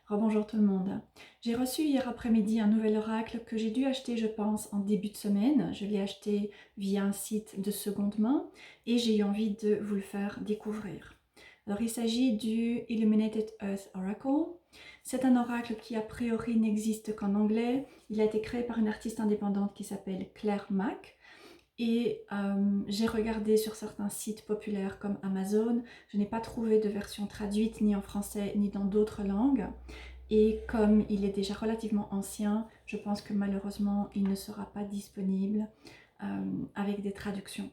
Rebonjour tout le monde. J'ai reçu hier après-midi un nouvel oracle que j'ai dû acheter, je pense, en début de semaine. Je l'ai acheté via un site de seconde main et j'ai eu envie de vous le faire découvrir. Alors, il s'agit du Illuminated Earth Oracle. C'est un oracle qui a priori n'existe qu'en anglais. Il a été créé par une artiste indépendante qui s'appelle Claire Mack. Et j'ai regardé sur certains sites populaires comme Amazon, je n'ai pas trouvé de version traduite ni en français ni dans d'autres langues. Et comme il est déjà relativement ancien, je pense que malheureusement il ne sera pas disponible avec des traductions.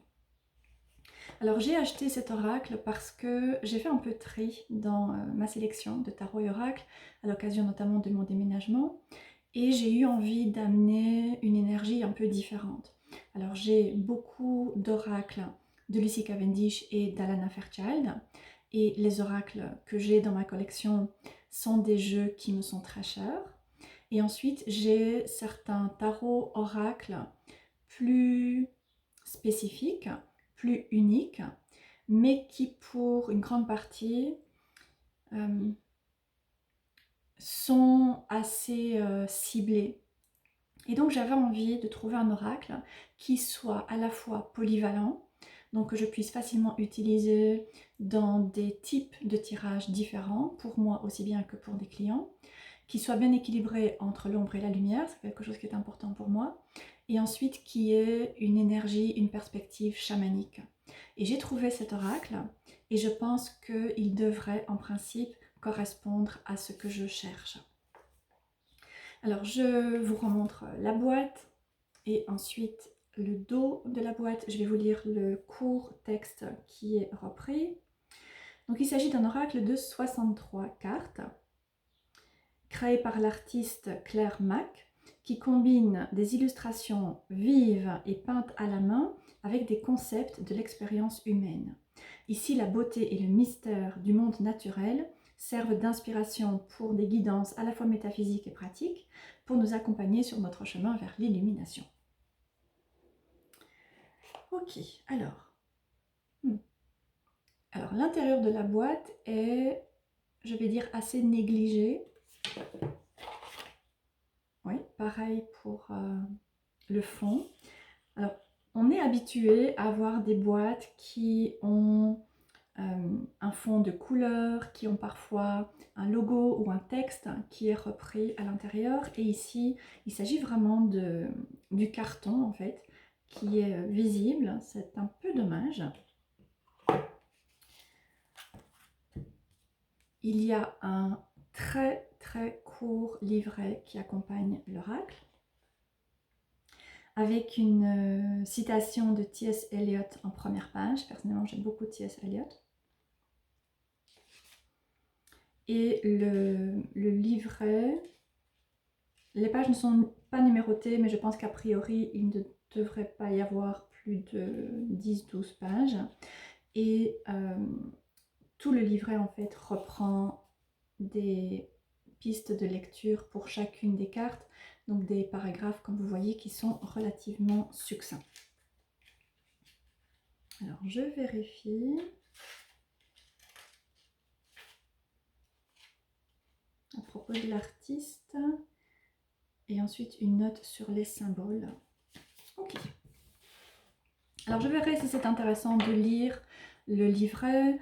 Alors j'ai acheté cet oracle parce que j'ai fait un peu de tri dans ma sélection de tarot et oracle, à l'occasion notamment de mon déménagement, et j'ai eu envie d'amener une énergie un peu différente. Alors j'ai beaucoup d'oracles de Lucy Cavendish et d'Alana Fairchild, et les oracles que j'ai dans ma collection sont des jeux qui me sont très chers. Et ensuite j'ai certains tarots oracles plus spécifiques, plus uniques, mais qui pour une grande partie sont assez ciblés. Et donc j'avais envie de trouver un oracle qui soit à la fois polyvalent, donc que je puisse facilement utiliser dans des types de tirages différents, pour moi aussi bien que pour des clients, qui soit bien équilibré entre l'ombre et la lumière, c'est quelque chose qui est important pour moi, et ensuite qui ait une énergie, une perspective chamanique. Et j'ai trouvé cet oracle, et je pense qu'il devrait en principe correspondre à ce que je cherche. Alors je vous remontre la boîte et ensuite le dos de la boîte. Je vais vous lire le court texte qui est repris. Donc il s'agit d'un oracle de 63 cartes, créé par l'artiste Claire Mack, qui combine des illustrations vives et peintes à la main avec des concepts de l'expérience humaine. Ici, la beauté et le mystère du monde naturel servent d'inspiration pour des guidances à la fois métaphysiques et pratiques pour nous accompagner sur notre chemin vers l'illumination. Ok, alors l'intérieur de la boîte est, je vais dire, assez négligé. Oui, pareil pour le fond. Alors, on est habitué à avoir des boîtes qui ont un fond de couleur, qui ont parfois un logo ou un texte qui est repris à l'intérieur. Et ici, il s'agit vraiment du carton, en fait, qui est visible. C'est un peu dommage. Il y a un très très court livret qui accompagne l'oracle, avec une citation de T.S. Eliot en première page. Personnellement, j'aime beaucoup T.S. Eliot. Et le livret, les pages ne sont pas numérotées, mais je pense qu'a priori, il ne devrait pas y avoir plus de 10-12 pages. Et tout le livret, en fait, reprend des pistes de lecture pour chacune des cartes, donc des paragraphes, comme vous voyez, qui sont relativement succincts. Alors, je vérifie. À propos de l'artiste. Et ensuite, une note sur les symboles. Ok. Alors, je verrai si c'est intéressant de lire le livret.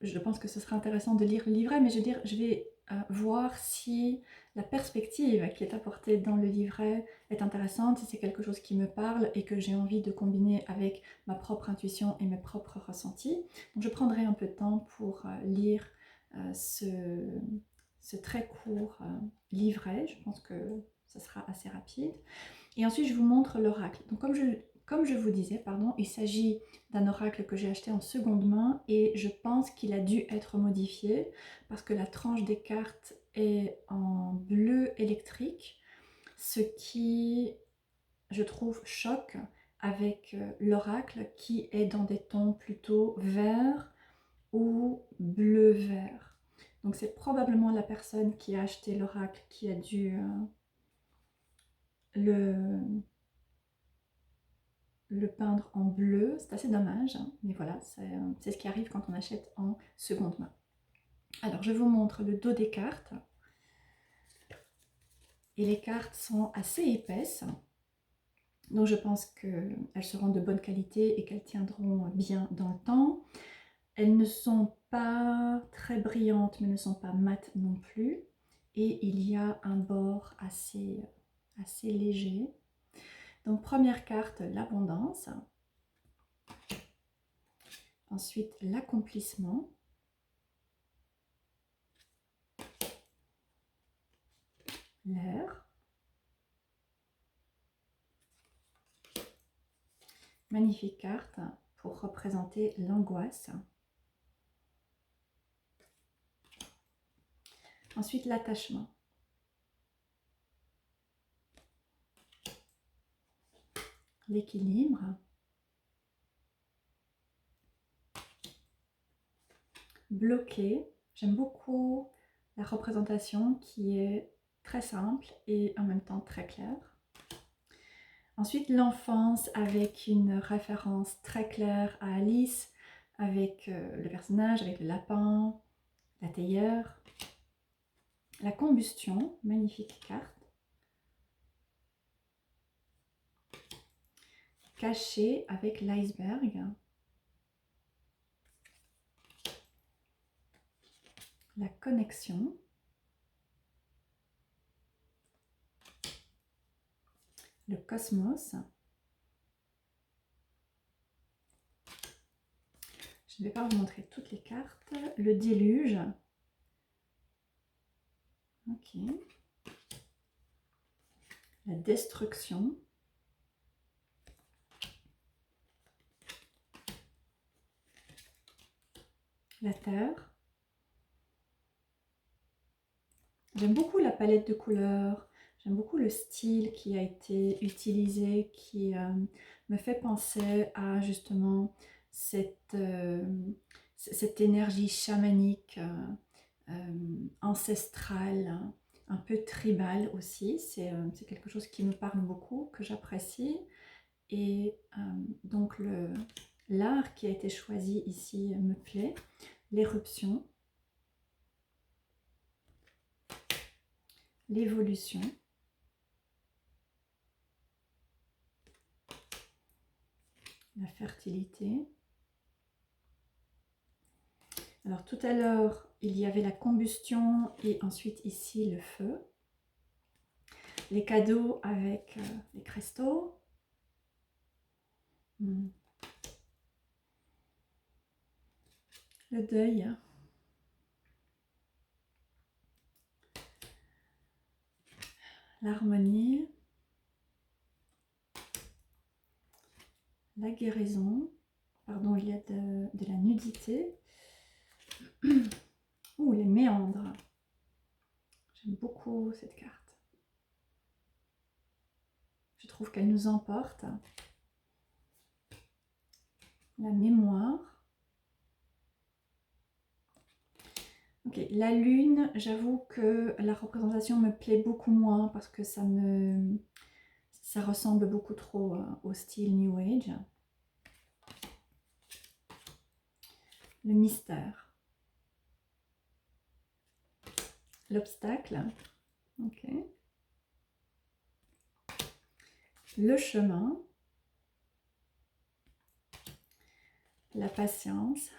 Je pense que ce sera intéressant de lire le livret, mais je vais voir si la perspective qui est apportée dans le livret est intéressante, si c'est quelque chose qui me parle et que j'ai envie de combiner avec ma propre intuition et mes propres ressentis. Donc je prendrai un peu de temps pour lire ce très court livret. Je pense que ce sera assez rapide. Et ensuite, je vous montre l'oracle. Donc comme je vous disais, il s'agit d'un oracle que j'ai acheté en seconde main et je pense qu'il a dû être modifié parce que la tranche des cartes est en bleu électrique, ce qui, je trouve, choque avec l'oracle qui est dans des tons plutôt vert ou bleu-vert. Donc c'est probablement la personne qui a acheté l'oracle qui a dû le peindre en bleu. C'est assez dommage, hein, mais voilà, c'est ce qui arrive quand on achète en seconde main. Alors je vous montre le dos des cartes. et les cartes sont assez épaisses. Donc je pense qu'elles seront de bonne qualité et qu'elles tiendront bien dans le temps. Elles ne sont pas très brillantes, mais ne sont pas mates non plus. Et il y a un bord assez léger. Donc première carte, l'abondance. Ensuite, l'accomplissement. L'air. Magnifique carte pour représenter l'angoisse. Ensuite, l'attachement. L'équilibre. Bloqué. J'aime beaucoup la représentation qui est très simple et en même temps très claire. Ensuite, l'enfance avec une référence très claire à Alice, avec le personnage, avec le lapin, la théière. La combustion, magnifique carte. Caché avec l'iceberg. La connexion. Le cosmos. Je ne vais pas vous montrer toutes les cartes. Le déluge. Ok. La destruction. La terre. J'aime beaucoup la palette de couleurs. J'aime beaucoup le style qui a été utilisé, qui me fait penser à justement cette énergie chamanique, ancestrale, un peu tribale aussi. C'est quelque chose qui me parle beaucoup, que j'apprécie. Et donc l'art qui a été choisi ici me plaît. L'éruption. L'évolution. La fertilité. Alors tout à l'heure, il y avait la combustion et ensuite ici le feu. Les cadeaux avec les cristaux. Le deuil. L'harmonie. La guérison. Pardon, il y a de la nudité. Ouh, les méandres. J'aime beaucoup cette carte. Je trouve qu'elle nous emporte. La mémoire. Ok, la lune, j'avoue que la représentation me plaît beaucoup moins parce que ça ressemble beaucoup trop au style New Age. Le mystère. L'obstacle. Ok. Le chemin. La patience.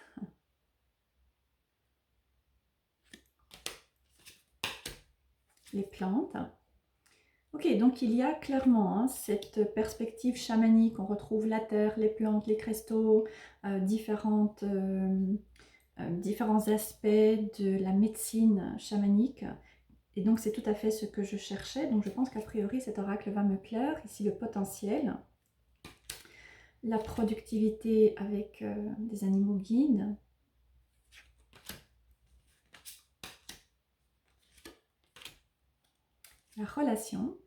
Les plantes. Ok, donc il y a clairement cette perspective chamanique. On retrouve la terre, les plantes, les cristaux, différents aspects de la médecine chamanique. Et donc c'est tout à fait ce que je cherchais. Donc je pense qu'a priori cet oracle va me plaire. Ici le potentiel. La productivité avec des animaux guides. La relation.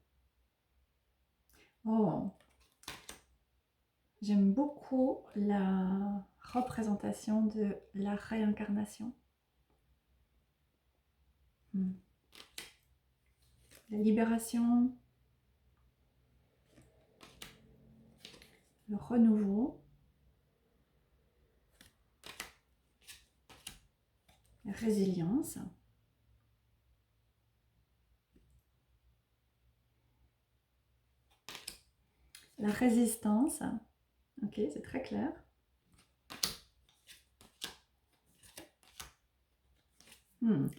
Oh, j'aime beaucoup la représentation de la réincarnation. La libération. Le renouveau. La résilience. la résistance. Ok, c'est très clair.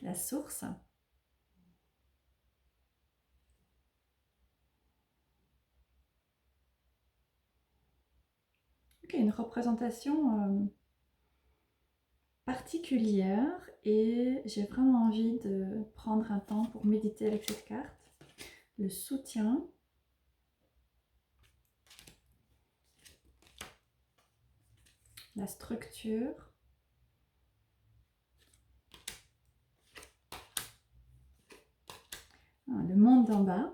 La source. Ok, une représentation particulière et j'ai vraiment envie de prendre un temps pour méditer avec cette carte. Le soutien. La structure. Le monde d'en bas.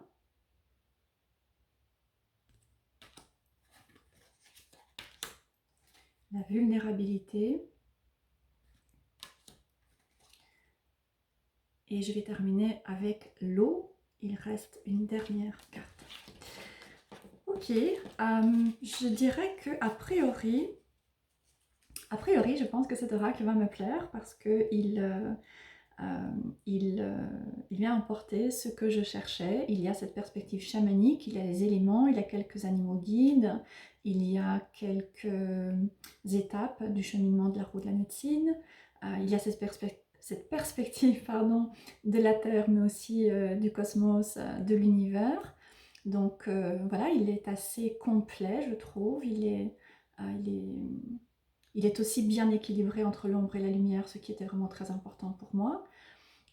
La vulnérabilité. Et je vais terminer avec l'eau. Il reste une dernière carte. Ok, je dirais que a priori, je pense que cet oracle va me plaire parce que il vient apporter ce que je cherchais. Il y a cette perspective chamanique, il y a les éléments, il y a quelques animaux guides, il y a quelques étapes du cheminement de la roue de la médecine, il y a cette perspective pardon, de la Terre, mais aussi du cosmos, de l'univers. Donc voilà, il est assez complet, je trouve. Il est aussi bien équilibré entre l'ombre et la lumière, ce qui était vraiment très important pour moi.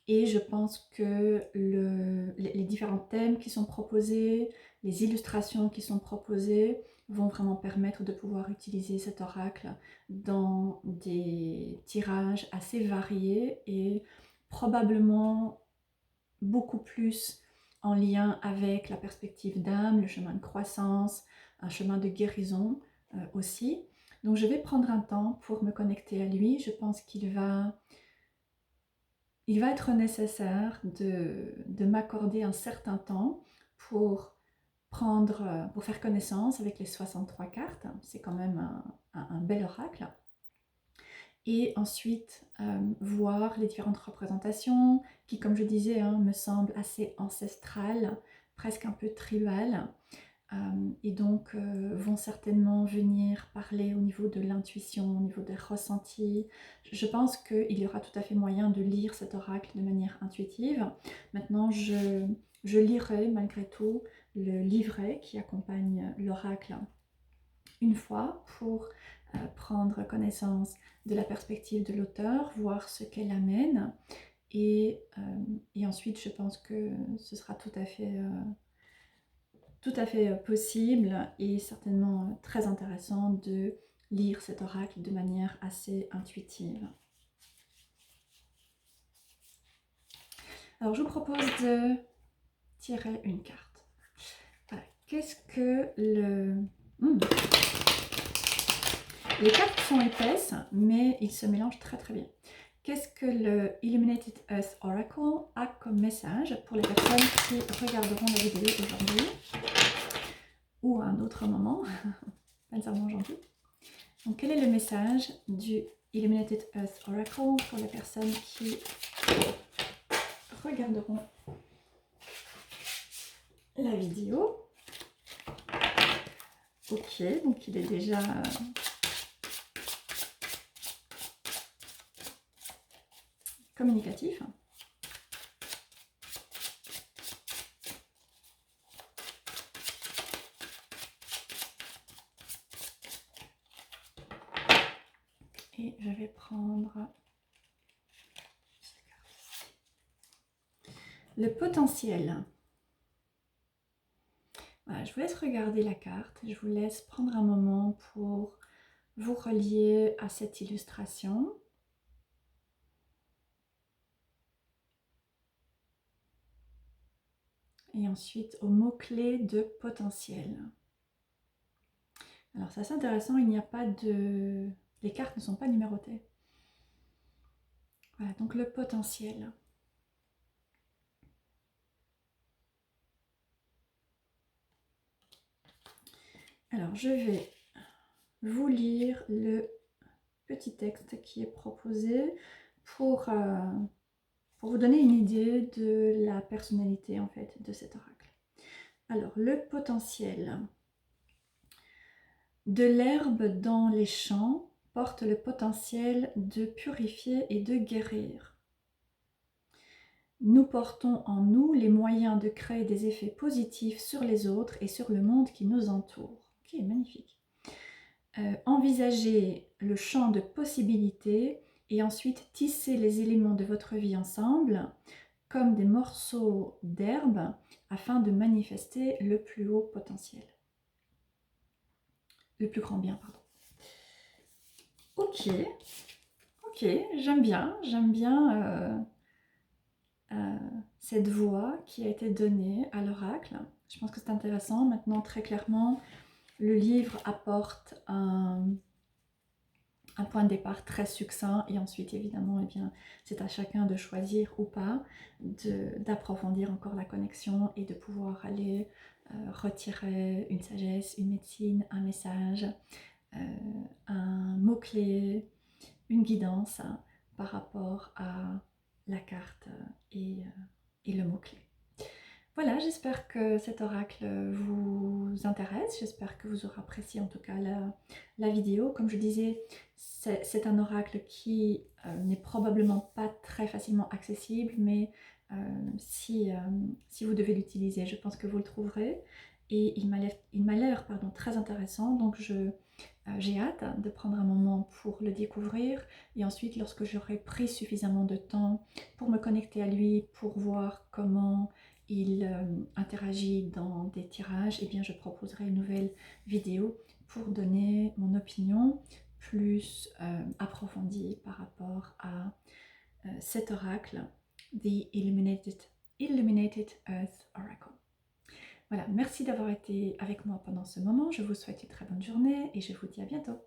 Et je pense que les différents thèmes qui sont proposés, les illustrations qui sont proposées vont vraiment permettre de pouvoir utiliser cet oracle dans des tirages assez variés et probablement beaucoup plus en lien avec la perspective d'âme, le chemin de croissance, un chemin de guérison aussi. Donc je vais prendre un temps pour me connecter à lui. Je pense qu'il va être nécessaire de m'accorder un certain temps pour faire connaissance avec les 63 cartes. C'est quand même un bel oracle. Et ensuite, voir les différentes représentations qui, comme je disais, me semblent assez ancestrales, presque un peu tribales. Et donc vont certainement venir parler au niveau de l'intuition, au niveau des ressentis. Je pense qu'il y aura tout à fait moyen de lire cet oracle de manière intuitive. Maintenant, je lirai malgré tout le livret qui accompagne l'oracle une fois pour prendre connaissance de la perspective de l'auteur, voir ce qu'elle amène. Et ensuite, je pense que ce sera tout à fait possible et certainement très intéressant de lire cet oracle de manière assez intuitive. Alors je vous propose de tirer une carte. Voilà. Qu'est-ce que les cartes sont épaisses, mais ils se mélangent très très bien. Qu'est-ce que le Illuminated Earth Oracle a comme message pour les personnes qui regarderont la vidéo aujourd'hui ou à un autre moment, pas nécessairement aujourd'hui. Donc quel est le message du Illuminated Earth Oracle pour les personnes qui regarderont la vidéo? Ok, donc il est déjà communicatif. Et je vais prendre le potentiel. Voilà, je vous laisse regarder la carte. Je vous laisse prendre un moment pour vous relier à cette illustration. Et ensuite au mot-clé de potentiel. Alors c'est assez intéressant, il n'y a pas de... Les cartes ne sont pas numérotées. Voilà, donc le potentiel. Alors je vais vous lire le petit texte qui est proposé pour vous donner une idée de la personnalité en fait de cet oracle. Alors le potentiel. De l'herbe dans les champs porte le potentiel de purifier et de guérir. Nous portons en nous les moyens de créer des effets positifs sur les autres et sur le monde qui nous entoure. Ok, magnifique. Envisagez le champ de possibilités et ensuite tissez les éléments de votre vie ensemble comme des morceaux d'herbe afin de manifester le plus haut potentiel. Le plus grand bien, pardon. Ok, ok, j'aime bien cette voix qui a été donnée à l'oracle. Je pense que c'est intéressant. Maintenant, très clairement, le livre apporte un point de départ très succinct et ensuite, évidemment, eh bien, c'est à chacun de choisir ou pas d'approfondir encore la connexion et de pouvoir aller retirer une sagesse, une médecine, un message, un mot-clé, une guidance par rapport à la carte et le mot-clé. Voilà, j'espère que cet oracle vous intéresse, j'espère que vous aurez apprécié en tout cas la vidéo. Comme je disais, c'est un oracle qui n'est probablement pas très facilement accessible, mais si vous devez l'utiliser, je pense que vous le trouverez. Et il m'a l'air très intéressant, donc j'ai hâte de prendre un moment pour le découvrir et ensuite lorsque j'aurai pris suffisamment de temps pour me connecter à lui, pour voir comment il interagit dans des tirages, et bien je proposerai une nouvelle vidéo pour donner mon opinion plus approfondie par rapport à cet oracle, The Illuminated Earth Oracle. Voilà, merci d'avoir été avec moi pendant ce moment. Je vous souhaite une très bonne journée et je vous dis à bientôt.